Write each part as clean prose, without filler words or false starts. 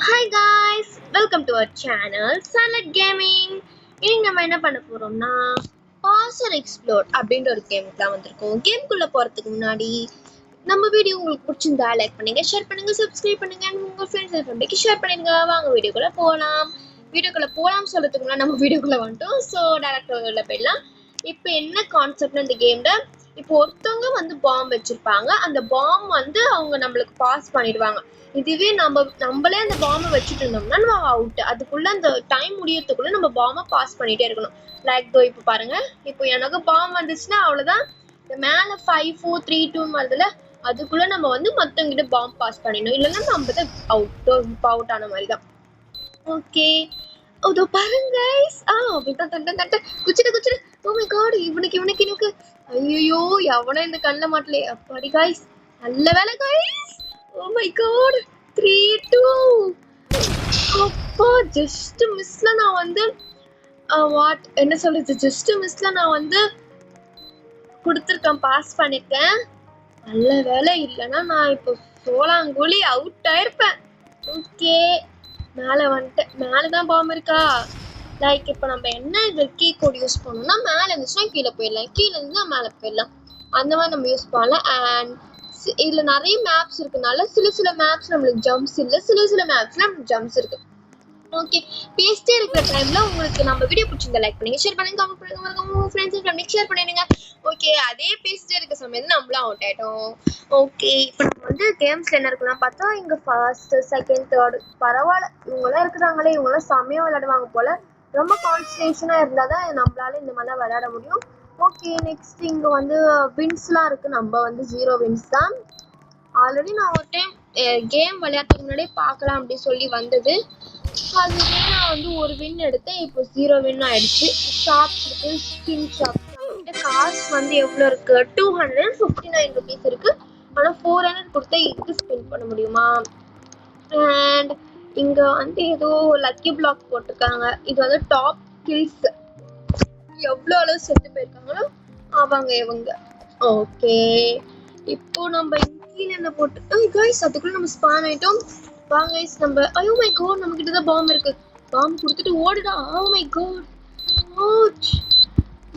Hi guys, welcome to our channel Sunlight Gaming. இன்னைக்கு நம்ம என்ன பண்ண போறோம்னா Pause and Explore அப்படின்ற ஒரு கேமுக்கு தான் வந்திருக்கோம். கேமுக்குள்ள போறதுக்கு முன்னாடி நம்ம வீடியோ உங்களுக்கு பிடிச்சிருந்தா லைக் பண்ணுங்க, ஷேர் பண்ணுங்க, சப்ஸ்கிரைப் பண்ணுங்க, உங்க ஃப்ரெண்ட்ஸ் அண்ட் ஃபேமிலிக்கு ஷேர் பண்ணுங்க. வாங்க வீடியோக்குள்ள போகலாம். சொல்றதுக்கு முன்னாடி நம்ம வீடியோக்குள்ள வந்துட்டோம். ஸோ டேரக்டா உள்ள போயிடலாம். இப்போ என்ன கான்செப்ட்னா இந்த கேம்ல இப்போ ஒருத்தவங்க வந்து பாம் வச்சிருப்பாங்க. அந்த பாம் வந்து அவங்க நம்மளுக்கு பாஸ் பண்ணிடுவாங்க. இதுவே நம்மளே அந்த பாம்பை வச்சுட்டு இருந்தோம்னா நம்ம அவுட். அதுக்குள்ள அந்த டைம் முடியறதுக்குள்ள நம்ம பாம்பை பாஸ் பண்ணிட்டே இருக்கணும். லைக் இப்போ பாருங்க, இப்போ எனக்கு பாம் வந்துச்சுன்னா அவ்வளவுதான். இந்த மேல 5 4 3 2 வருதுல, அதுக்குள்ள நம்ம வந்து மத்தவங்கிட்ட பாம் பாஸ் பண்ணிடணும். இல்லைன்னா நம்ம தான் அவுட் ஆன மாதிரி தான். ஓகே, அதோ பாருங்க கைஸ். அப்படிதான் தட்ட குச்சிட்டு. ஓ மை காட், இவனுக்கு ஐயோ எவனோ இந்த கண்ணில் மாட்டலே. அப்பாடி கைஸ், நல்ல வேலை கைஸ். Oh my God, 3 2. அப்பா, ஜஸ்ட் மிஸ்ல நான் வந்து என்ன சொல்றது, ஜஸ்ட் மிஸ்ல நான் வந்து கொடுத்துருக்கேன், பாஸ் பண்ணிருக்கேன். நல்ல வேலை, இல்லைன்னா நான் இப்போ சோளாங்குழி அவுட் ஆயிருப்பேன். ஓகே, மேலே வந்துட்டேன். மேலேதான் பாம்பு இருக்கா? லைக் இப்போ நம்ம என்ன இது கீ கோட் யூஸ் பண்ணோம்னா, மேலே இருந்துச்சுன்னா கீழே போயிடலாம், கீழே இருந்தா மேலே போயிடலாம். அந்த மாதிரி நம்ம யூஸ் பண்ணலாம். அண்ட் இதுல நிறைய மேப்ஸ் இருக்குனால சில மேப்ஸ் நம்மளுக்கு ஜம்ப்ஸ் இல்லை, சில மேப்ஸ்ல நம்மளுக்கு ஜம்ப்ஸ் இருக்கு. ஓகே, பேசிட்டே இருக்கிற டைம்ல உங்களுக்கு நம்ம வீடியோ பிடிச்சிருந்தா லைக் பண்ணுங்க, ஷேர் பண்ணுங்க, கமெண்ட் பண்ணுங்க, உங்க ஃப்ரெண்ட்ஸ் அண்ட் ஃபேமிலிக்கு ஷேர் பண்ணிடுங்க. ஓகே, அதே பேசிட்டே இருக்க சமயத்துல நம்மளும் அவுட் ஆயிட்டோம். ஓகே, இப்போ நம்ம வந்து கேம்ஸ்ல என்ன இருக்கலாம் பார்த்தா, இங்க ஃபர்ஸ்ட் செகண்ட் தேர்ட் பரவாயில்ல, இவங்கெல்லாம் இருக்கிறாங்களே, இவங்கெல்லாம் செம்மையா விளையாடுவாங்க போல. ரொம்ப கான்சன்ட்ரேஷனா இருந்தாதான் நம்மளால இந்த மாதிரிலாம் விளையாட முடியும். ஓகே, நெக்ஸ்ட் இங்க வந்து வின்ஸ்லாம் இருக்கு. நம்ம வந்து 0 வின்ஸ் தான். ஆல்ரெடி நான் ஒரு டைம் கேம் விளையாடுறதுக்கு முன்னாடியே பார்க்கலாம் அப்படின்னு சொல்லி வந்தது. அதுவே நான் வந்து ஒரு வின் எடுத்தேன். இப்போ 0 வின் ஆயிடுச்சு. ஷாப்ஸ் இருக்கு, ஸ்கின் ஷாப். காசு வந்து எவ்வளோ இருக்கு? 259 ருபீஸ் இருக்கு. ஆனால் 400 கொடுத்தா இதுக்கு ஸ்பெண்ட் பண்ண முடியுமா? அண்ட் இங்க வந்து ஏதோ லக்கி பிளாக் போட்டிருக்காங்க. இது வந்து டாப் கில்ஸ், எவ்வளோ அளவு செத்து போயிருக்காங்களோ அவங்க இவங்க. ஓகே, இப்போ நம்ம கீழே என்ன போட்டு கைஸ், அதுக்குள்ள நம்ம ஸ்பான் ஆயிட்டோம். வாங்க கைஸ், நம்ம ஐயோ மை காட், நம்ம கிட்ட தான் பாம்பு இருக்கு. பாம்பு கொடுத்துட்டு ஓடுடா. ஓ மை காட், ஓச்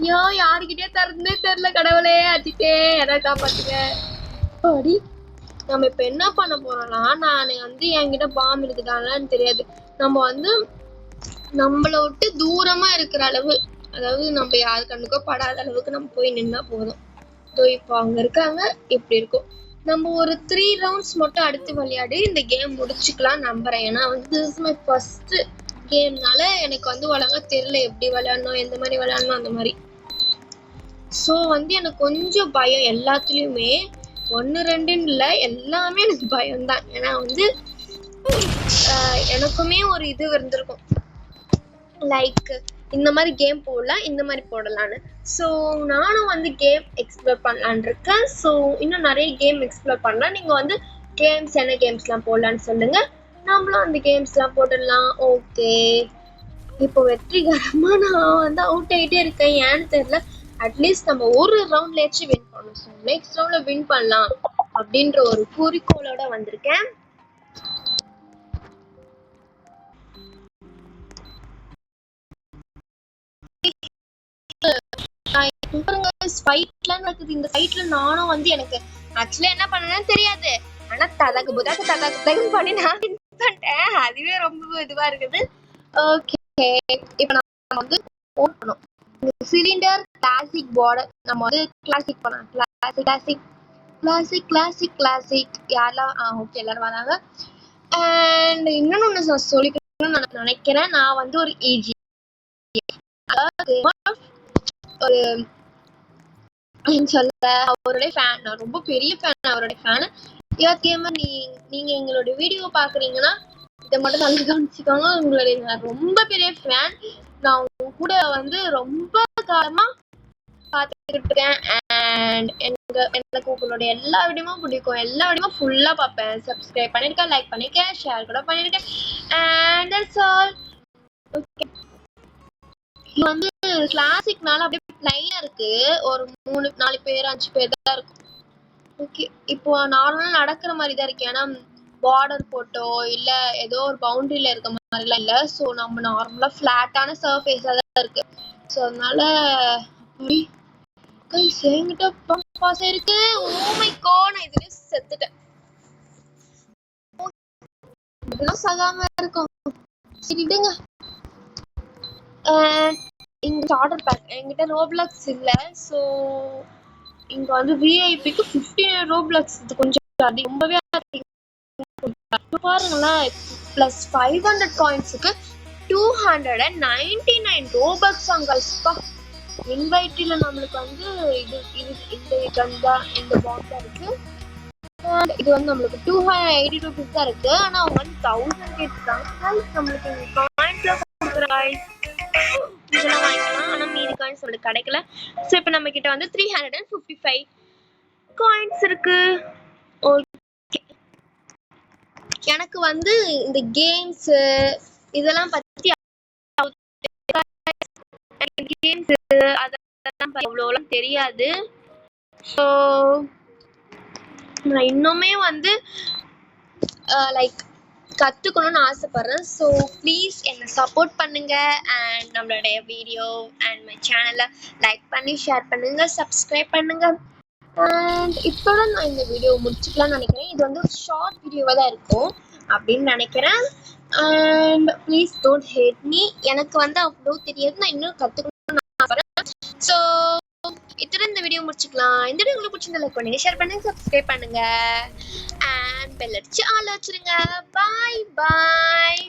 யோ, யாருக்கிட்டே தரதுன்னே தெரியல. கடவுளே, அடிச்சிட்டே யாராவது காப்பாத்துங்க. அடி, நம்ம இப்ப என்ன பண்ண போறோம்னா, நான் வந்து என்கிட்ட பாம்பு இருக்குதான்னு தெரியாது. நம்ம வந்து நம்மளை விட்டு தூரமா இருக்கிற அளவு, அதாவது நம்ம யாரு கண்ணுக்கோ படாத அளவுக்கு நம்ம போய் நின்னா போதும். இப்போ அவங்க இருக்காங்க, இப்படி இருக்கும். நம்ம ஒரு 3 ரவுண்ட்ஸ் மட்டும் அடுத்து விளையாடி இந்த கேம் முடிச்சுக்கலாம் நம்புறேன். ஏன்னா வந்து மை ஃபர்ஸ்ட் கேம்னால எனக்கு வந்து ஒழுங்கா தெரியல, எப்படி விளையாடணும், எந்த மாதிரி விளையாடணும் அந்த மாதிரி. ஸோ வந்து எனக்கு கொஞ்சம் பயம் எல்லாத்துலேயுமே. 1 2ன்னு இல்லை, எல்லாமே எனக்கு பயம்தான். ஏன்னா வந்து எனக்குமே ஒரு இது இருந்திருக்கும், லைக் இந்த மாதிரி கேம் போடலாம், இந்த மாதிரி போடலான்னு. ஸோ நானும் வந்து கேம் எக்ஸ்ப்ளோர் பண்ணலான் இருக்கேன். ஸோ இன்னும் நிறைய கேம் எக்ஸ்ப்ளோர் பண்ணலாம். நீங்கள் வந்து கேம்ஸ் என்ன கேம்ஸ்லாம் போடலான்னு சொல்லுங்கள், நம்மளும் அந்த கேம்ஸ்லாம் போட்டுடலாம். ஓகே, இப்போ வெற்றிகரமாக நான் வந்து அவுட் ஆகிட்டே இருக்கேன், ஏன்னு தெரியல. அட்லீஸ்ட் நம்ம ஒரு ரவுண்ட்லேயாச்சும் வின் பண்ணணும். ஸோ நெக்ஸ்ட் ரவுண்டில் வின் பண்ணலாம் அப்படின்ற ஒரு குறிக்கோளோட வந்திருக்கேன். இந்த ஃபைட்ல நானும் வந்து எனக்கு ஆக்சுவலா என்ன பண்ணேன்னு தெரியாது. ஆனா ததக்கு பண்ணி நான் வின் பண்ணிட்டேன். அதுவே ரொம்ப இதுவா இருக்குது. ஓகே, இப்போ நம்ம வந்து ஓடணும். சிலிண்டர் கிளாசிக் பார்டர் நம்ம வந்து கிளாசிக் பண்ணலாம். கிளாசிக் யாரெல்லாம் ஓகே, எல்லாரும் வராங்க. அண்ட் இன்னொன்னு ஒன்று சொல்லிக்கணும்னு நான் நினைக்கிறேன். நான் வந்து ஒரு ஏஜி, அதாவது ஒரு சொல்ல அவருடைய ஃபேன், நான் ரொம்ப பெரிய ஃபேன், அவருடைய ஃபேன். கேமர், நீங்க எங்களோட வீடியோ பாக்குறீங்கன்னா இதை மட்டும் நல்லா கவனிச்சுக்கோங்க. உங்களுடைய நான் ரொம்ப பெரிய ஃபேன். நான் உங்க கூட வந்து ரொம்ப காலமா பார்த்துட்டு இருக்கேன். அண்ட் எனக்கு உங்களுடைய எல்லா வீடியோவும் பிடிக்கும், எல்லா வீடியோவும் ஃபுல்லா பார்ப்பேன். சப்ஸ்கிரைப் பண்ணிருக்கேன், லைக் பண்ணிருக்கேன், ஷேர் கூட பண்ணிருக்கேன். And that's all. ஓகே, இது வந்து கிளாசிக்னால அப்படியே பிளைனா இருக்கு. ஒரு 3 4 பேர் 5 பேர் தான் இருக்கும். ஓகே, இப்போ நார்மலா நடக்கிற மாதிரி தான் இருக்கு. ஏன்னா பார்டர் போட்டோ இல்ல ஏதோ ஒரு பவுண்டரியில இருக்க மாதிரிலாம் இல்லை. ஸோ நம்ம நார்மலா ஃபிளாட்டான சர்ஃபேஸா தான் இருக்கு. ஸோ அதனால என்கிட்ட பாஸ் இருக்கு. ஓ மை காட், நான் இதுல செத்துட்டேன். இதெல்லாம் சாகாம இருக்கும். சரி விடுங்க. இங்க ஸ்டார்டர் பேக் என்கிட்ட ரோப்ளக்ஸ் இல்லை. ஸோ இங்க வந்து விஐபிக்கு 15 ரோப்ளக்ஸ். இது கொஞ்சம் ரொம்பவே பாருங்களேன். Plus 500 காயின்ஸுக்கு 299 Robux அங்கல்ஸ்பா. இன்வைட்டில நம்மளுக்கு வந்து இது இது இந்த கன் தான், இந்த பாக்ஸ் தான் இருக்கு. அண்ட் இது வந்து நம்மளுக்கு 280 ரூபீஸ் தான் இருக்கு. ஆனா அவங்க வந்து 1000 கேட்டுருக்காங்க. நம்மளுக்கு காயின்ஸ்ல கொடுக்குற காயின்ஸ் இதெல்லாம் வாங்கிக்கலாம். ஆனா மீதி காயின்ஸ் நம்மளுக்கு கிடைக்கல. ஸோ இப்போ நம்ம கிட்ட வந்து 355 காயின்ஸ் இருக்கு. எனக்கு வந்து இந்த கேம்ஸ் இதெல்லாம் பத்தி கேம்ஸ் அதெல்லாம் அவ்வளோலாம் தெரியாது. ஸோ நான் இன்னுமே வந்து லைக் கற்றுக்கணும்னு ஆசைப்படுறேன். ஸோ ப்ளீஸ் என்னை சப்போர்ட் பண்ணுங்க. அண்ட் நம்மளுடைய வீடியோ அண்ட் மை சேனலை லைக் பண்ணி ஷேர் பண்ணுங்க, சப்ஸ்கிரைப் பண்ணுங்க. அண்ட் இப்போட நான் இந்த வீடியோ முடிச்சுக்கலாம்னு நினைக்கிறேன். இது வந்து ஷார்ட் வீடியோவாக தான் இருக்கும் அப்படின்னு நினைக்கிறேன். And please don't hate me. எனக்கு வந்து அவ்வளோ தெரியாது, நான் இன்னும் கற்றுக்கணும்னு ஆசைப்படுறேன். ஸோ இத்தனை இந்த வீடியோ முடிச்சுக்கலாம். இந்த வீடியோ உங்களுக்கு பிடிச்சிருந்தா லைக் பண்ணுங்க, ஷேர் பண்ணுங்க, சப்ஸ்கிரைப் பண்ணுங்க அண்ட் பெல் அடிச்சு ஆல் வச்சிருங்க. பாய் பாய்.